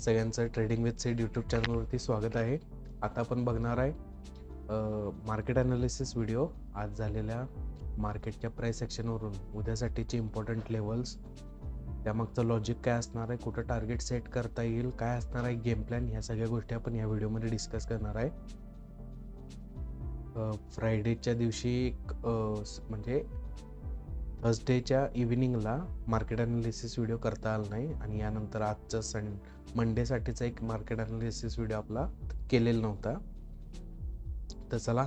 सगळ्यांचं trading with sed YouTube चॅनलवरती स्वागत आहे. आता आपण बघणार आहे मार्केट ॲनालिसिस व्हिडिओ. आज झालेल्या मार्केटच्या प्राईस सेक्शनवरून उद्यासाठीचे इम्पॉर्टंट लेवल्स, त्यामागचं लॉजिक काय असणार आहे, कुठं टार्गेट सेट करता येईल, काय असणार आहे गेम प्लॅन, ह्या सगळ्या गोष्टी आपण या व्हिडिओमध्ये डिस्कस करणार आहे. फ्रायडेच्या दिवशी म्हणजे थर्सडेच्या इव्हिनिंगला मार्केट ॲनालिसिस व्हिडिओ करता आला नाही आणि यानंतर आजचं मंडेसाठीचा एक मार्केट ॲनालिसिस व्हिडिओ आपला केलेला नव्हता. तर चला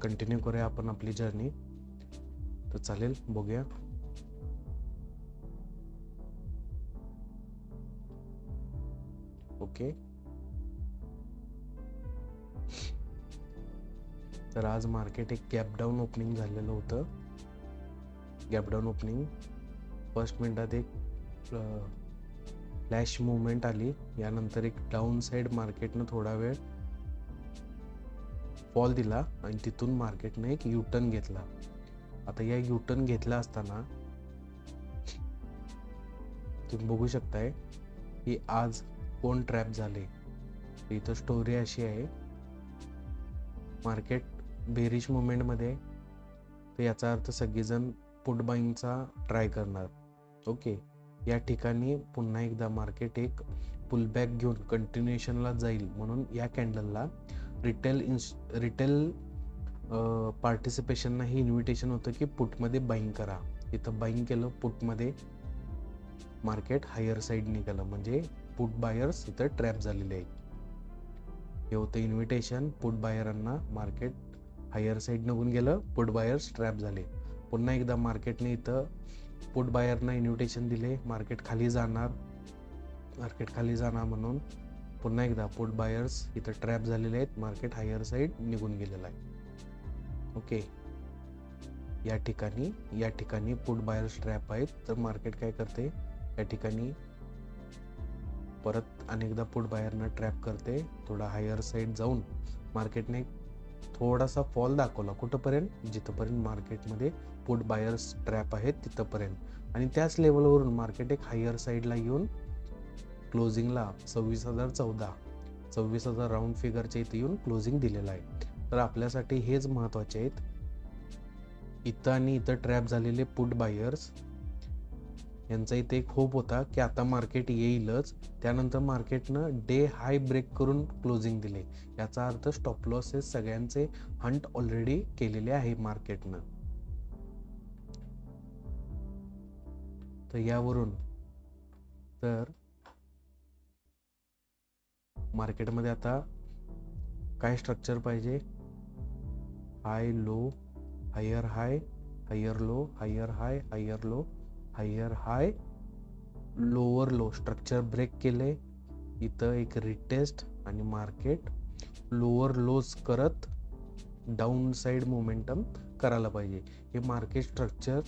कंटिन्यू करूया आपण आपली जर्नी. तर चालेल, बघूया. ओके, तर आज मार्केट एक गॅप डाऊन ओपनिंग झालेलं होतं. गॅप डाऊन ओपनिंग फर्स्ट मिनिटात एक फ्लॅश मुवमेंट आली, यानंतर एक डाऊन साईड मार्केटनं थोडा वेळ फॉल दिला आणि तिथून मार्केटने एक युटर्न घेतला. आता या युटर्न घेतला असताना तुम्ही बघू शकताय की आज कोण ट्रॅप झाले. इथं स्टोरी अशी आहे, मार्केट बेरिश मुवमेंटमध्ये, तर याचा अर्थ सगळेजण पुट बाईंगचा ट्राय करणार. ओके, या ठिकाणी पुन्हा एकदा मार्केट एक पुलबॅक घेऊन कंटिन्युएशनला जाईल म्हणून या कॅन्डलला रिटेल पार्टिसिपेशनना ही इन्व्हिटेशन होतं की पुटमध्ये बाईंग करा. इथं बाईंग केलं, पुटमध्ये मार्केट हायर साईड निघालं, म्हणजे पुट बायर्स इथं ट्रॅप झालेले आहेत. हे होतं इन्व्हिटेशन पुट बायरांना. मार्केट हायर साईड निघून गेलं, पुट बायर्स ट्रॅप झाले. पुन्हा एकदा मार्केटने इथं पुट बायरना इन्व्हिटेशन दिले, मार्केट खाली जाणार म्हणून पुन्हा एकदा पुट बायर्स इथं ट्रॅप झालेले आहेत, मार्केट हायर साईड निघून गेलेलं आहे. ओके, या ठिकाणी पुट बायर्स ट्रॅप आहेत, तर मार्केट काय करते, या ठिकाणी परत अनेकदा पुट बायरना ट्रॅप करते. थोडा हायर साईड जाऊन मार्केटने थोडासा फॉल दाखवला, कुठंपर्यंत, जिथंपर्यंत मार्केटमध्ये पुट बायर्स ट्रॅप आहेत तिथंपर्यंत, आणि त्याच लेवलवरून मार्केट एक हायर साईडला येऊन क्लोजिंगला 26,014 राऊंड फिगरच्या इथे येऊन क्लोजिंग दिलेलं आहे. तर आपल्यासाठी हेच महत्त्वाचे आहेत. इथं आणि इथं ट्रॅप झालेले पुट बायर्स यांचा इथे एक होप होता की आता मार्केट येईलच. त्यानंतर मार्केटनं डे हाय ब्रेक करून क्लोजिंग दिले. याचा अर्थ स्टॉप लॉसेस सगळ्यांचे हंट ऑलरेडी केलेले आहे मार्केटनं. तर यावरून तर मार्केटमध्ये आता काय स्ट्रक्चर पाहिजे, हाय लो, हायर हाय, हायर लो, हायर हाय, हायर लो, हायर हाय, लोअर लो स्ट्रक्चर ब्रेक केले. इथं एक रिटेस्ट आणि मार्केट लोअर लोज करत डाऊन साईड मोमेंटम करायला पाहिजे. हे मार्केट स्ट्रक्चर,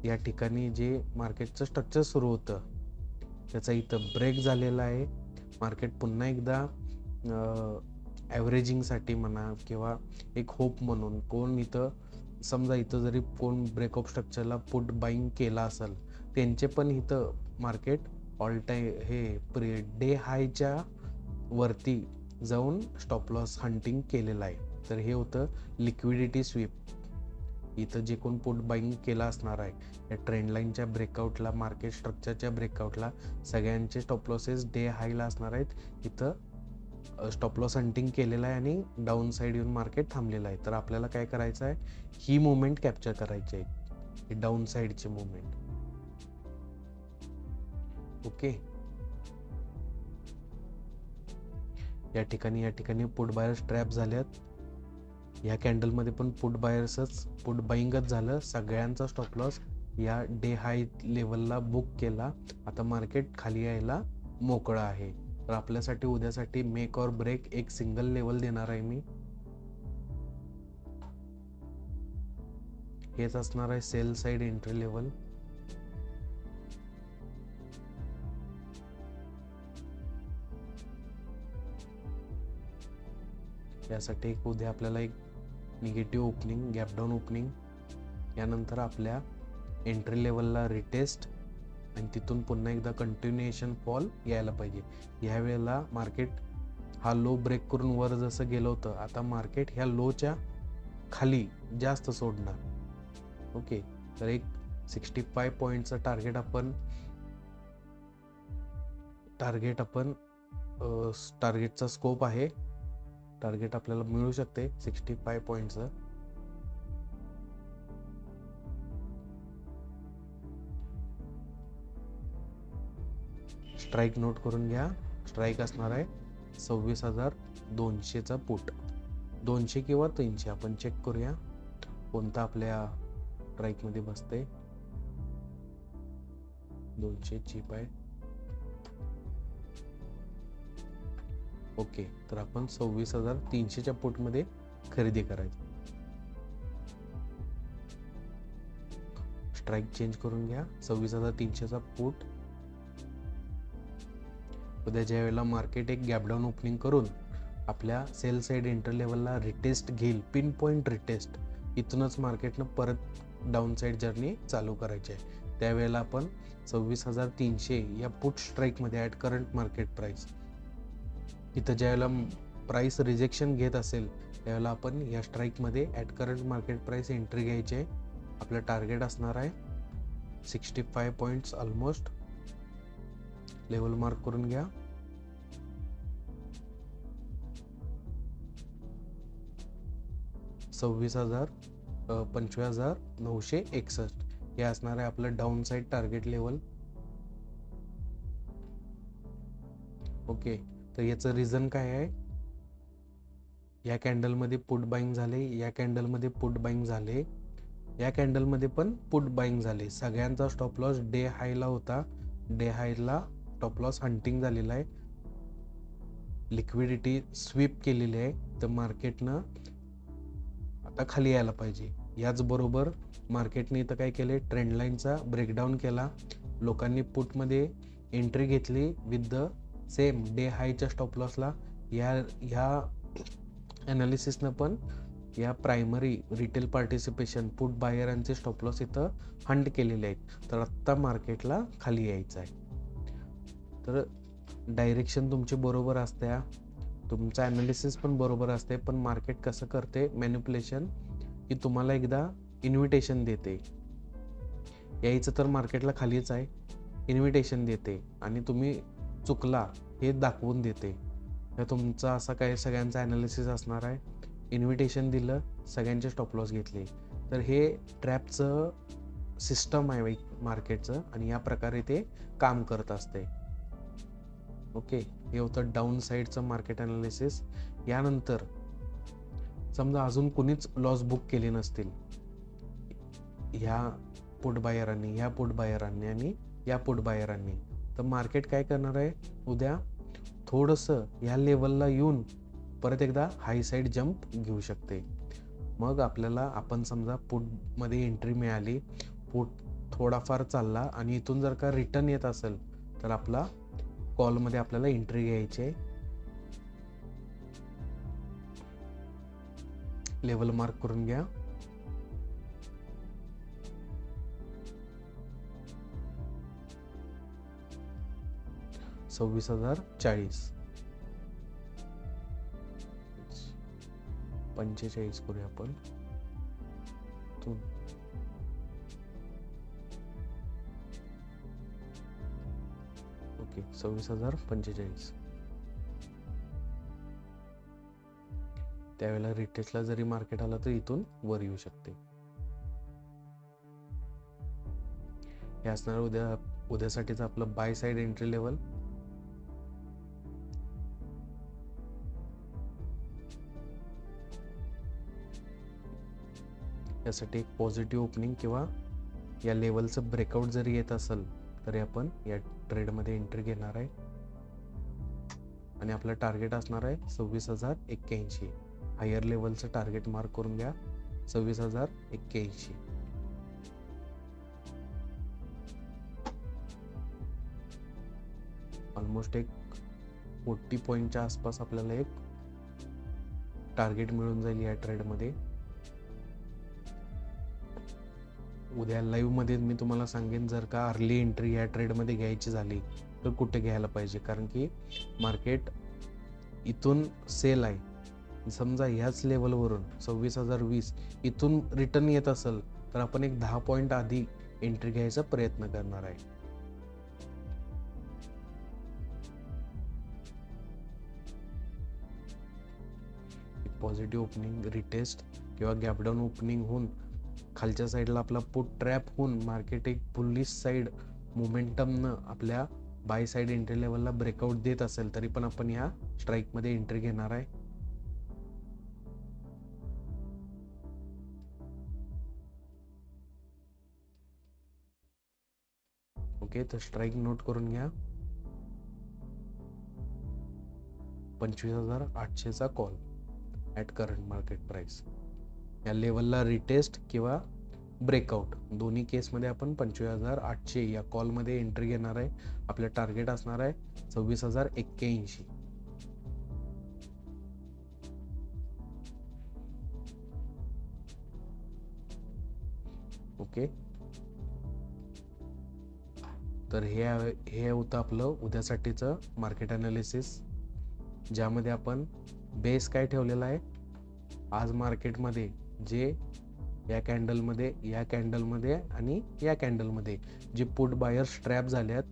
या ठिकाणी जे मार्केटचं स्ट्रक्चर सुरू होतं त्याचा इथं ब्रेक झालेला आहे. मार्केट पुन्हा एकदा ॲव्हरेजिंगसाठी म्हणा किंवा एक होप म्हणून, कोण इथं समजा इथं जरी कोण ब्रेकअप स्ट्रक्चरला पुट बाईंग केला असेल, त्यांचे पण इथं मार्केट ऑल टाईम हे डे हायच्या वरती जाऊन स्टॉप लॉस हंटिंग केलेलं आहे. तर हे होतं लिक्विडिटी स्वीप. इथं जे कोण पुट बाईंग केला असणार आहे, या ट्रेंड लाईनच्या ब्रेकआउटला, मार्केट स्ट्रक्चरच्या ब्रेकआउटला सगळ्यांचे स्टॉप लॉसेस डे हायला असणार आहेत. इथं स्टॉप लॉस हंटिंग केलेलं आहे आणि डाऊन साईड येऊन मार्केट थांबलेलं आहे. तर आपल्याला काय करायचं आहे, ही मुवमेंट कॅप्चर करायची आहे, ही डाऊन साईडची मुवमेंट. ओके, या ठिकाणी पुट बायर्स ट्रॅप झाल्यात. या कॅन्डलमध्ये पण पुट बाईंगच झालं. सगळ्यांचा स्टॉप लॉस या डे हाय लेवलला बुक केला. आता मार्केट खाली यायला मोकळं आहे. तर आपल्यासाठी उद्यासाठी मेक ऑर ब्रेक एक सिंगल लेवल देणार आहे मी. हेच असणार आहे सेल साईड एंट्री लेवल. यासाठी उद्या आपल्याला एक negative opening, gap down opening, यानंतर आपल्या एंट्री लेवलला रिटेस्ट आणि तिथून पुन्हा एकदा कंटिन्युएशन फॉल यायला पाहिजे. ह्या वेळेला मार्केट हा लो ब्रेक करून वर जसं गेलं होतं, आता मार्केट ह्या लोच्या खाली जास्त सोडणार. ओके, तर एक 65 पॉईंटचं टार्गेटचा स्कोप आहे. टार्गेट आपल्याला मिळू शकते 65 पॉईंटचं. स्ट्राईक नोट करून घ्या. स्ट्राईक असणार आहे 26,200चा पुट. 200 किंवा 300 आपण चेक करूया कोणता आपल्या स्ट्राईक मध्ये बसते. 200 चीप आहे. ओके, तर आपण 26,300च्या पुट मध्ये खरेदी करायची. स्ट्राईक चेंज करून घ्या 26,300चा पुट. उद्या ज्या वेळेला मार्केट एक गॅप डाऊन ओपनिंग करून आपल्या सेल साइड एंटर लेवलला रिटेस्ट घेईल, पिन पॉइंट रिटेस्ट, इथूनच मार्केटनं परत डाऊन साइड जर्नी चालू करायची आहे. त्यावेळेला आपण 26,300 या पुट स्ट्राईक मध्ये ॲट करंट मार्केट प्राइस, इथं ज्यावेळेला प्राइस रिजेक्शन घेत असेल त्यावेळेला आपण या स्ट्राईक मध्ये at current market price entry घ्यायची आहे. आपलं टार्गेट असणार आहे 65 पॉईंट्स ऑलमोस्ट. लेवल मार्क करून घ्या. $26,000 25,961 हे असणार आहे आपलं down side target level. Okay, तर याचं रिझन काय आहे? या कॅन्डल मध्ये पुट बाइंग झाले, या कॅन्डल मध्ये पुट बाइंग झाले, या कॅन्डल मध्ये पण पुट बाइंग झाले. सगळ्यांचा स्टॉप लॉस डे हायला होता. डे हायला स्टॉप लॉस हंटिंग झालेला आहे. लिक्विडिटी स्वीप केलेली आहे. तर मार्केटनं आता खाली यायला पाहिजे. याचबरोबर मार्केटने इथं काय केले, ट्रेंड लाईनचा ब्रेकडाऊन केला. लोकांनी पुटमध्ये एंट्री घेतली विथ द सेम डे हायच्या स्टॉप लॉसला. ह्या ॲनालिसिसनं पण या प्रायमरी रिटेल पार्टिसिपेशन पुट बायरांचे स्टॉप लॉस इथं हंट केलेले आहेत. तर आत्ता मार्केटला खाली यायचं आहे. तर डायरेक्शन तुमची बरोबर असते, तुमचं ॲनालिसिस पण बरोबर असते, पण मार्केट कसं करते मॅनिप्युलेशन, की तुम्हाला एकदा इन्व्हिटेशन देते, यायचं तर मार्केटला खालीच आहे, इन्व्हिटेशन देते आणि तुम्ही चुकला हे दाखवून देते. तर तुमचा असा काय सगळ्यांचा ॲनालिसिस असणार आहे. इन्व्हिटेशन दिलं, सगळ्यांचे स्टॉप लॉस घेतले. तर हे ट्रॅपचं सिस्टम आहे मार्केटचं आणि या प्रकारे ते काम करत असते. ओके, हे होतं डाऊन साईडचं मार्केट ॲनालिसिस. यानंतर समजा अजून कुणीच लॉस बुक केले नसतील, ह्या पुट बायरांनी, ह्या पुट बायरांनी आणि या पुट बायरांनी, तर मार्केट काय करणार आहे, उद्या थोडंसं ह्या लेवलला येऊन परत एकदा हाय साईड जंप घेऊ शकते. मग आपल्याला, आपण समजा पुटमध्ये एंट्री मिळाली, पुट थोडाफार चालला आणि इथून जर का रिटर्न येत असेल तर आपला कॉलमध्ये आपल्याला एंट्री घ्यायची आहे. लेवल मार्क करून घ्या. $26,040 45 करूया आपण. ओके, 26,045. त्यावेळेला रिटेस्टला जरी मार्केट आला तर इथून वर येऊ शकते. हे असणार उद्यासाठीच आपलं बाय साइड एंट्री लेवल. यासाठी एक पॉझिटिव्ह ओपनिंग किंवा या लेवलचं ब्रेकआउट जरी येत असेल तरी आपण या ट्रेडमध्ये एंट्री घेणार आहे आणि आपलं टार्गेट असणार आहे 26,081. हायर लेवलचं टार्गेट मार्क करून घ्या, 26,081. ऑलमोस्ट एक 40 पॉईंटच्या आसपास आपल्याला एक टार्गेट मिळून जाईल या ट्रेडमध्ये. उद्या लाईव्ह मध्ये मी तुम्हाला सांगेन जर का अर्ली एंट्री या ट्रेडमध्ये घ्यायची झाली तर कुठे घ्यायला पाहिजे, कारण की मार्केट इथून सेल आहे. समजा ह्याच लेवलवरून 26,020 इथून रिटर्न येत असेल तर आपण एक 10 पॉईंट आधी एंट्री घ्यायचा प्रयत्न करणार आहे. पॉझिटिव्ह ओपनिंग, रिटेस्ट किंवा गॅपडाऊन ओपनिंग होऊन खालच्या साईडला आपला पुट ट्रॅप होऊन मार्केट एक बुलिश साईड मोमेंटमनं आपल्या बाय साईड एंट्री लेवलला ब्रेकआउट देत असेल तरी पण आपण या स्ट्राईकमध्ये एंट्री घेणार आहे. ओके, तर स्ट्राईक नोट करून घ्या. 25,800चा call at current market price. या लेवलला रिटेस्ट किंवा ब्रेकआउट दोन्ही केसमध्ये आपण 25,800 या कॉलमध्ये एंट्री घेणार आहे. आपलं टार्गेट असणार आहे 26,081. ओके, तर हे होतं आपलं उद्यासाठीचं मार्केट ॲनालिसिस, ज्यामध्ये आपण बेस काय ठेवलेला आहे. आज मार्केटमध्ये जे या कॅन्डलमध्ये आणि या कॅन्डलमध्ये जे पुट बायर्स ट्रॅप झाल्यात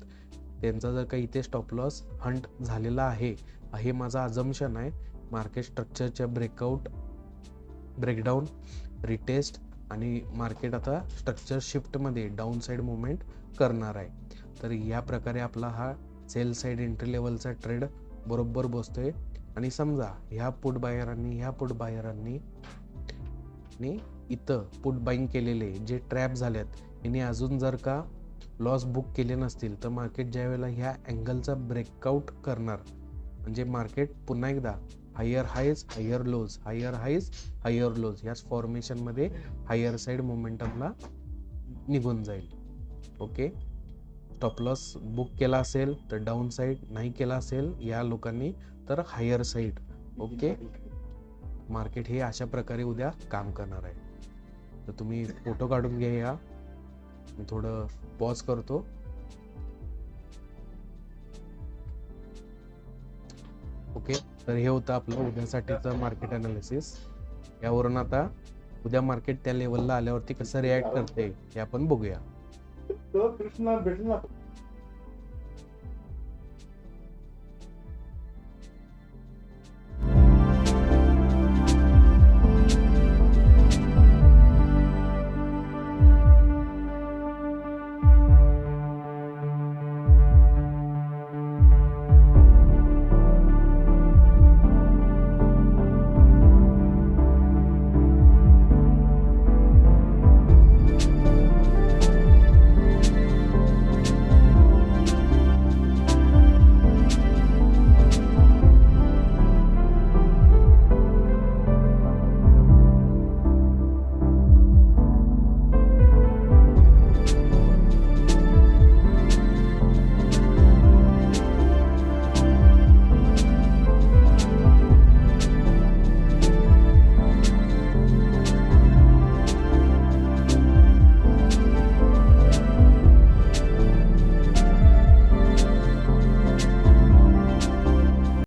त्यांचा जर काही इथे स्टॉप लॉस हंट झालेला आहे, हे माझं अझम्पशन आहे. मार्केट स्ट्रक्चरच्या ब्रेकडाऊन, रिटेस्ट आणि मार्केट आता स्ट्रक्चर शिफ्टमध्ये डाऊन साईड मुवमेंट करणार आहे. तर या प्रकारे आपला हा सेल साईड एंट्री लेवलचा ट्रेड बरोबर बसतोय. आणि समजा ह्या पुट बायरांनी इथं पुट बाईंग केलेले जे ट्रॅप झाल्यात यांनी अजून जर का लॉस बुक केले नसतील तर मार्केट ज्या वेळेला ह्या अँगलचा ब्रेकआउट करणार म्हणजे मार्केट पुन्हा एकदा higher highs higher lows, higher highs higher lows याच फॉर्मेशनमध्ये हायर साईड मोमेंटमला निघून जाईल. ओके, स्टॉप लॉस बुक केला असेल तर डाऊन साईड, नाही केला असेल या लोकांनी तर हायर साईड. ओके, मार्केट हे अशा प्रकारे उद्या काम करणार आहे. तर तुम्ही फोटो काढून घ्या. या मी थोडं पॉज करतो. ओके, तर हे होतं आपलं उद्यासाठीचं मार्केट अनालिसिस. यावरून आता उद्या मार्केट त्या लेवलला आल्यावरती कसं रिॲक्ट करते हे आपण बघूया. कृष्णा भेटला